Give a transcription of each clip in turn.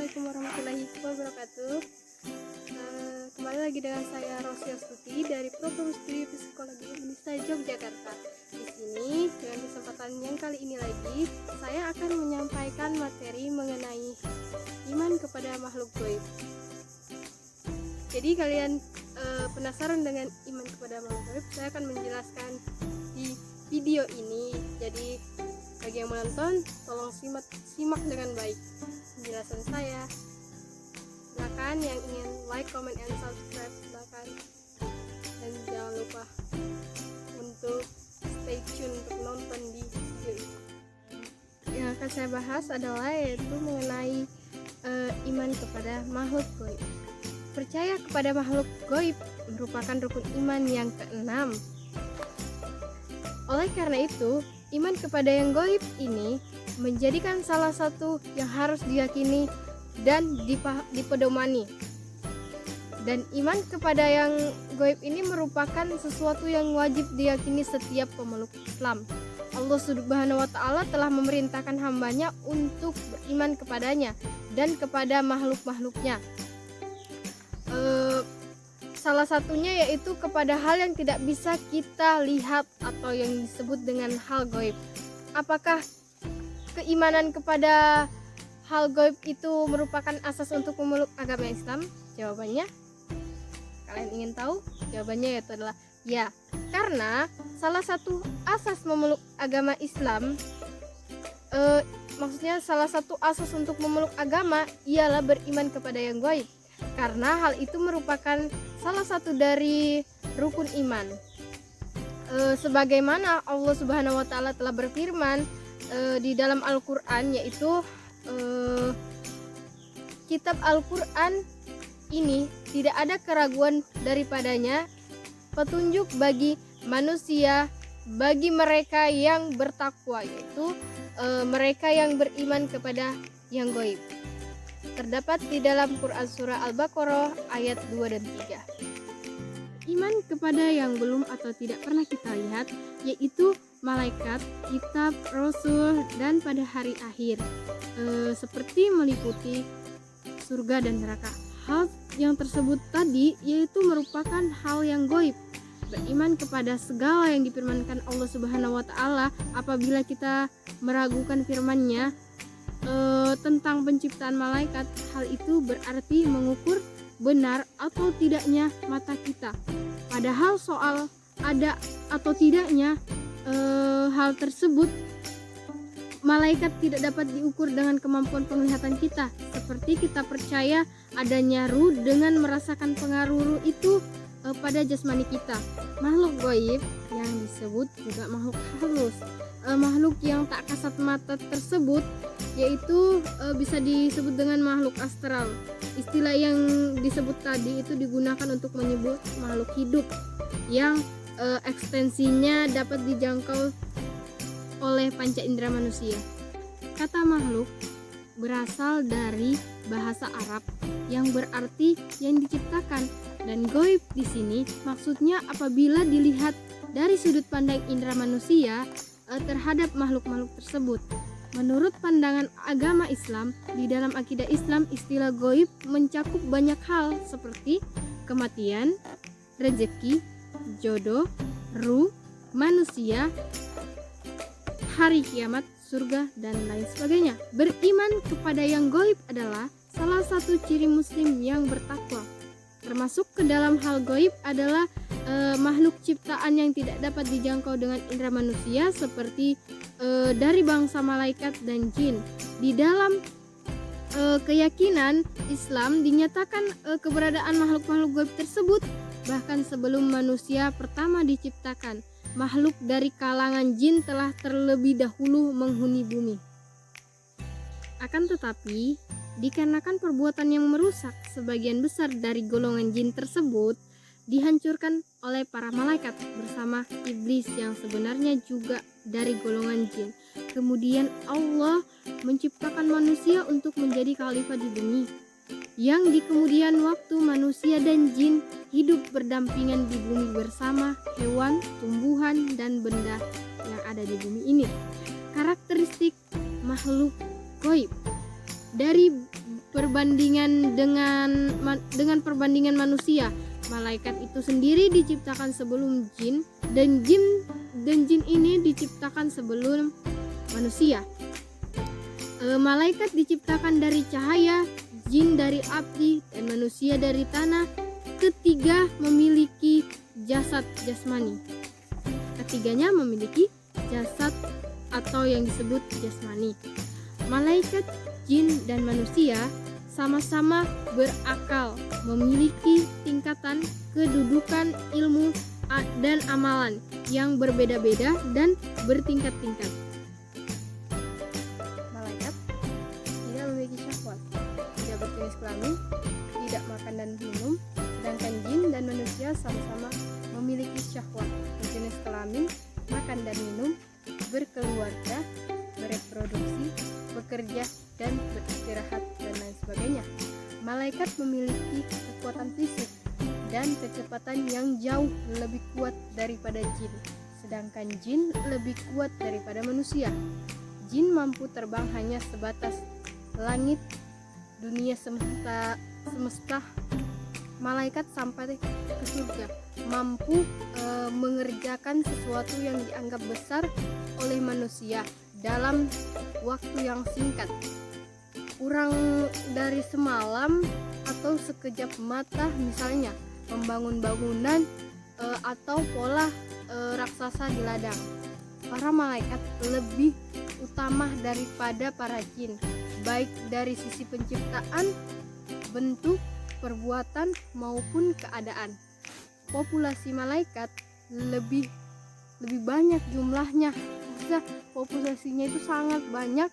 Assalamualaikum warahmatullahi wabarakatuh. Kembali lagi dengan saya Rosia Stuti dari Program Studi Psikologi Unisa Yogyakarta. Di sini dengan kesempatan yang kali ini lagi saya akan menyampaikan materi mengenai iman kepada makhluk gaib. Jadi kalian penasaran dengan iman kepada makhluk gaib? Saya akan menjelaskan di video ini. Jadi bagi yang menonton, tolong simak dengan baik penjelasan saya. Silakan yang ingin like, comment, and subscribe silakan. Dan jangan lupa untuk stay tune untuk nonton di video ini. Yang akan saya bahas adalah yaitu mengenai iman kepada makhluk gaib. Percaya kepada makhluk gaib merupakan rukun iman yang keenam. Oleh karena itu, iman kepada yang gaib ini menjadikan salah satu yang harus diyakini dan dipedomani. Dan iman kepada yang gaib ini merupakan sesuatu yang wajib diyakini setiap pemeluk Islam. Allah Subhanahu wa Ta'ala telah memerintahkan hambanya untuk beriman kepadanya dan kepada makhluk-makhluknya. Salah satunya yaitu kepada hal yang tidak bisa kita lihat atau yang disebut dengan hal gaib. Apakah keimanan kepada hal gaib itu merupakan asas untuk memeluk agama Islam? Jawabannya, kalian ingin tahu? Jawabannya yaitu adalah ya. Karena salah satu asas memeluk agama Islam, maksudnya salah satu asas untuk memeluk agama ialah beriman kepada yang gaib. Karena hal itu merupakan salah satu dari rukun iman. Sebagaimana Allah Subhanahu wa Ta'ala telah berfirman di dalam Al-Qur'an, yaitu kitab Al-Qur'an ini tidak ada keraguan daripadanya, petunjuk bagi manusia, bagi mereka yang bertakwa, yaitu mereka yang beriman kepada yang gaib. Terdapat di dalam Quran Surah Al-Baqarah ayat 2 dan 3. Iman kepada yang belum atau tidak pernah kita lihat, yaitu malaikat, kitab, rasul, dan pada hari akhir, seperti meliputi surga dan neraka. Hal yang tersebut tadi yaitu merupakan hal yang gaib. Beriman kepada segala yang difirmankan Allah Subhanahu wa Ta'ala apabila kita meragukan firman-Nya tentang penciptaan malaikat, hal itu berarti mengukur benar atau tidaknya mata kita. Padahal soal ada atau tidaknya hal tersebut, malaikat tidak dapat diukur dengan kemampuan penglihatan kita. Seperti kita percaya adanya ruh dengan merasakan pengaruh ruh itu pada jasmani kita. Makhluk gaib yang disebut juga makhluk halus, makhluk yang tak kasat mata tersebut yaitu bisa disebut dengan makhluk astral. Istilah yang disebut tadi itu digunakan untuk menyebut makhluk hidup yang ekstensinya dapat dijangkau oleh panca indera manusia. Kata makhluk berasal dari bahasa Arab yang berarti yang diciptakan, dan gaib di sini maksudnya apabila dilihat dari sudut pandang indera manusia terhadap makhluk-makhluk tersebut. Menurut pandangan agama Islam, di dalam akidah Islam istilah gaib mencakup banyak hal seperti kematian, rezeki, jodoh, ruh, manusia, hari kiamat, surga, dan lain sebagainya. Beriman kepada yang gaib adalah salah satu ciri muslim yang bertakwa. Termasuk ke dalam hal gaib adalah makhluk ciptaan yang tidak dapat dijangkau dengan indera manusia seperti dari bangsa malaikat dan jin. Di dalam keyakinan Islam dinyatakan keberadaan makhluk-makhluk gaib tersebut bahkan sebelum manusia pertama diciptakan. Makhluk dari kalangan jin telah terlebih dahulu menghuni bumi. Akan tetapi, dikarenakan perbuatan yang merusak, sebagian besar dari golongan jin tersebut dihancurkan oleh para malaikat bersama iblis yang sebenarnya juga dari golongan jin. Kemudian Allah menciptakan manusia untuk menjadi khalifah di bumi, yang di kemudian waktu manusia dan jin hidup berdampingan di bumi bersama hewan, tumbuhan, dan benda yang ada di bumi ini. Karakteristik makhluk gaib. Dari perbandingan dengan perbandingan manusia. Malaikat itu sendiri diciptakan sebelum jin, dan jin ini diciptakan sebelum manusia. Malaikat diciptakan dari cahaya, jin dari api, dan manusia dari tanah. Ketiga memiliki jasad jasmani. Ketiganya memiliki jasad atau yang disebut jasmani. Malaikat, jin, dan manusia sama-sama berakal, memiliki tingkatan kedudukan ilmu dan amalan yang berbeda-beda dan bertingkat-tingkat. Malaikat tidak memiliki syahwat, tidak berjenis kelamin, tidak makan dan minum, sedangkan jin dan manusia sama-sama memiliki syahwat, berjenis kelamin, makan dan minum, berkeluarga, bereproduksi, bekerja, dan beristirahat, dan lain sebagainya. Malaikat memiliki kekuatan fisik dan kecepatan yang jauh lebih kuat daripada jin, sedangkan jin lebih kuat daripada manusia. Jin mampu terbang hanya sebatas langit dunia semesta. Malaikat sampai ke surga, mampu mengerjakan sesuatu yang dianggap besar oleh manusia dalam waktu yang singkat, kurang dari semalam atau sekejap mata, misalnya membangun bangunan atau pola raksasa di ladang. Para malaikat lebih utama daripada para jin, baik dari sisi penciptaan, bentuk, perbuatan, maupun keadaan. Populasi malaikat lebih banyak jumlahnya. Maksudnya populasinya itu sangat banyak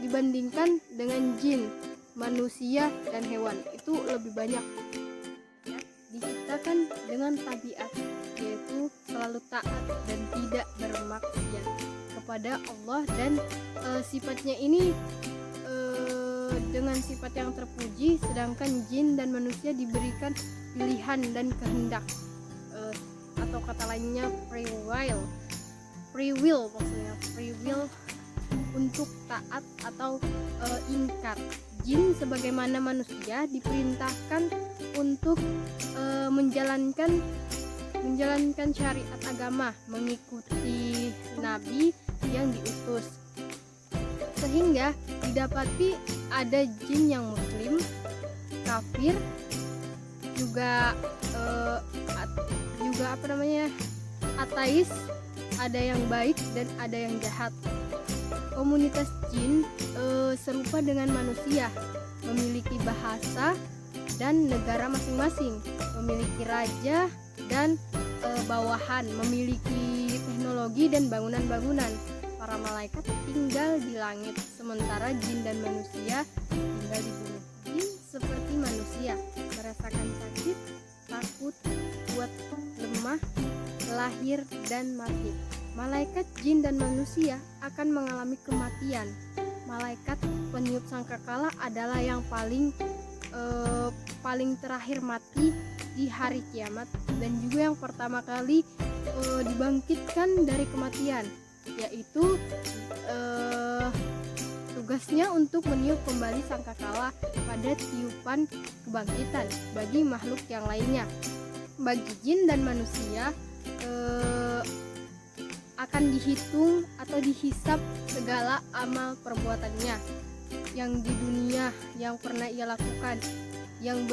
dibandingkan dengan jin, manusia, dan hewan. Itu lebih banyak. Diciptakan dengan tabiat, yaitu selalu taat dan tidak bermaksiat kepada Allah, dan sifatnya ini dengan sifat yang terpuji, sedangkan jin dan manusia diberikan pilihan dan kehendak, atau kata lainnya free will maksudnya free will untuk taat atau ingkar. Jin sebagaimana manusia diperintahkan untuk menjalankan syariat agama, mengikuti nabi yang diutus, sehingga didapati ada jin yang muslim, kafir, juga ateis, ada yang baik dan ada yang jahat. Komunitas jin serupa dengan manusia, memiliki bahasa dan negara masing-masing, memiliki raja dan bawahan, memiliki teknologi dan bangunan-bangunan. Para malaikat tinggal di langit, sementara jin dan manusia tinggal di bumi. Jin seperti manusia, merasakan sakit, takut, kuat, lemah, lahir, dan mati. Malaikat, jin, dan manusia akan mengalami kematian. Malaikat peniup sangkakala adalah yang paling terakhir mati di hari kiamat, dan juga yang pertama kali dibangkitkan dari kematian, yaitu tugasnya untuk meniup kembali sangkakala pada tiupan kebangkitan bagi makhluk yang lainnya. Bagi jin dan manusia akan dihitung atau dihisap segala amal perbuatannya yang di dunia yang pernah ia lakukan, yang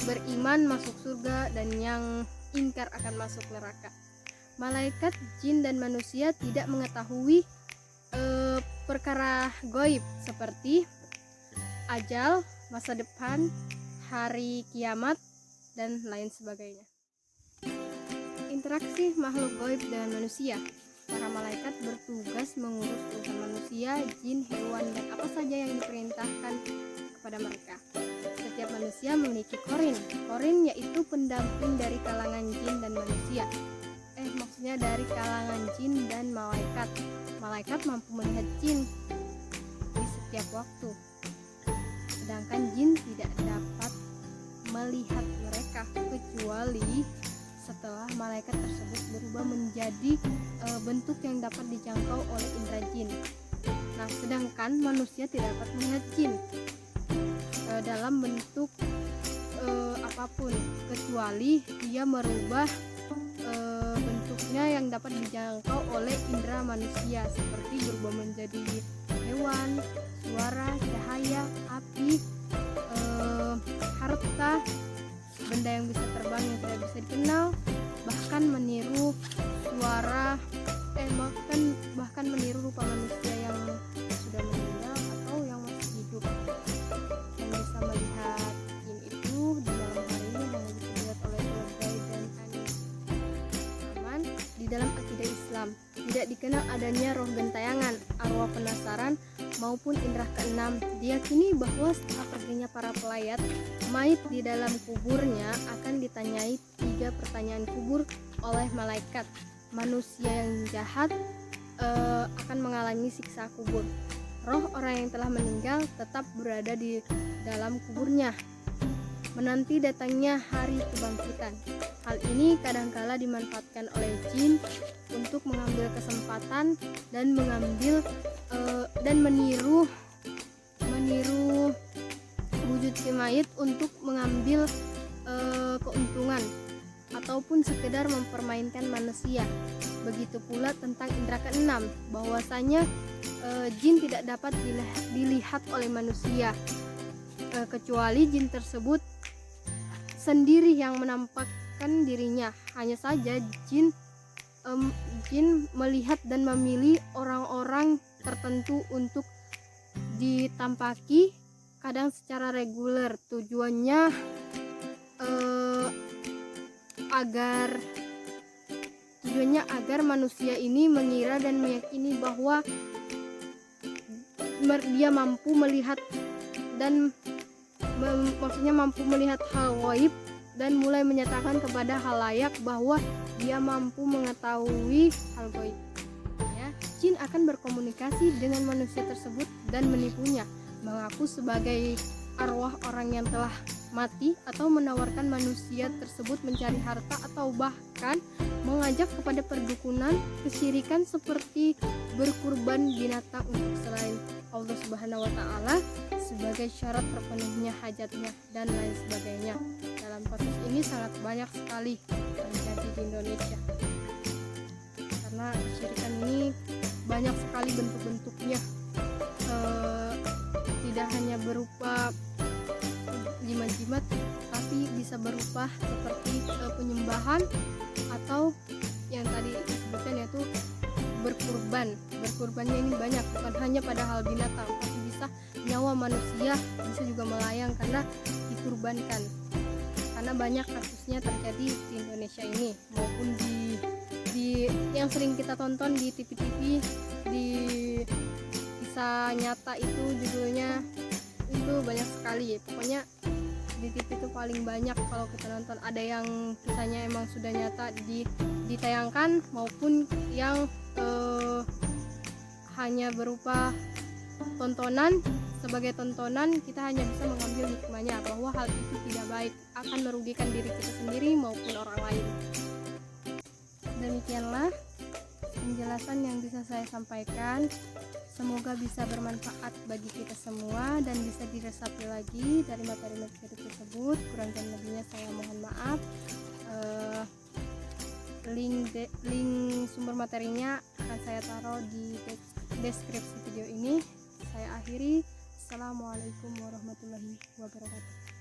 beriman masuk surga dan yang ingkar akan masuk neraka. Malaikat, jin, dan manusia tidak mengetahui perkara gaib seperti ajal, masa depan, hari kiamat, dan lain sebagainya. Interaksi makhluk gaib dengan manusia. Para malaikat bertugas mengurus urusan manusia, jin, hewan, dan apa saja yang diperintahkan kepada mereka. Setiap manusia memiliki korin. Korin yaitu pendamping dari kalangan jin dan manusia. Maksudnya dari kalangan jin dan malaikat. Malaikat mampu melihat jin di setiap waktu, sedangkan jin tidak dapat melihat mereka kecuali setelah malaikat tersebut berubah menjadi bentuk yang dapat dijangkau oleh indera jin. Nah, sedangkan manusia tidak dapat melihat jin. apapun kecuali dia merubah bentuknya yang dapat dijangkau oleh indera manusia, seperti berubah menjadi hewan, suara, cahaya, api, harta, benda yang bisa terbang yang tidak bisa dikenal, bahkan meniru suara bahkan meniru rupa manusia yang sudah meninggal atau yang masih hidup. Yang bisa melihat jin itu di malam hari hanya bisa dilihat oleh keluarga dan aman. Di dalam akidah Islam tidak dikenal adanya roh gentayangan, arwah penasaran maupun indera keenam. Diyakini bahwa setelah perginya para pelayat, mayit di dalam kuburnya akan ditanyai 3 pertanyaan kubur oleh malaikat. Manusia yang jahat akan mengalami siksa kubur. Roh orang yang telah meninggal tetap berada di dalam kuburnya, menanti datangnya hari kebangkitan. Hal ini kadangkala dimanfaatkan oleh jin untuk mengambil kesempatan dan meniru wujud si mayit untuk mengambil keuntungan ataupun sekedar mempermainkan manusia. Begitu pula tentang indera keenam, bahwasanya jin tidak dapat dilihat oleh manusia, kecuali jin tersebut sendiri yang menampakkan dirinya. Hanya saja jin melihat dan memilih orang-orang tertentu untuk ditampaki, kadang secara reguler. Tujuannya agar manusia ini mengira dan meyakini bahwa dia mampu melihat dan maksudnya mampu melihat hal gaib dan mulai menyatakan kepada halayak bahwa dia mampu mengetahui hal gaib. Ya, jin akan berkomunikasi dengan manusia tersebut dan menipunya, mengaku sebagai arwah orang yang telah mati atau menawarkan manusia tersebut mencari harta atau bahkan mengajak kepada perdukunan, kesyirikan seperti berkurban binatang untuk selain Allah Subhanahu wa taala sebagai syarat terpenuhnya hajatnya dan lain sebagainya. Dalam kasus ini sangat banyak sekali terjadi di Indonesia. Karena kesyirikan ini banyak sekali bentuk-bentuknya. Tidak hanya berupa jimat-jimat, tapi bisa berupa seperti penyembahan atau yang tadi disebutkan yaitu berkurban. Berkurbannya ini banyak, bukan hanya pada hal binatang, tapi bisa nyawa manusia, bisa juga melayang karena dikurbankan. Karena banyak kasusnya terjadi di Indonesia ini maupun di yang sering kita tonton di TV-TV, di kisah nyata itu judulnya itu banyak sekali. Pokoknya di TV itu paling banyak kalau kita nonton, ada yang kisahnya emang sudah nyata ditayangkan maupun yang hanya berupa tontonan. Sebagai tontonan kita hanya bisa mengambil hikmahnya bahwa hal itu tidak baik, akan merugikan diri kita sendiri maupun orang lain. Demikianlah penjelasan yang bisa saya sampaikan. Semoga bisa bermanfaat bagi kita semua dan bisa diresapi lagi dari materi-materi tersebut. Kurang dan lebihnya saya mohon maaf. Link sumber materinya akan saya taruh di deskripsi video ini. Saya akhiri. Assalamualaikum warahmatullahi wabarakatuh.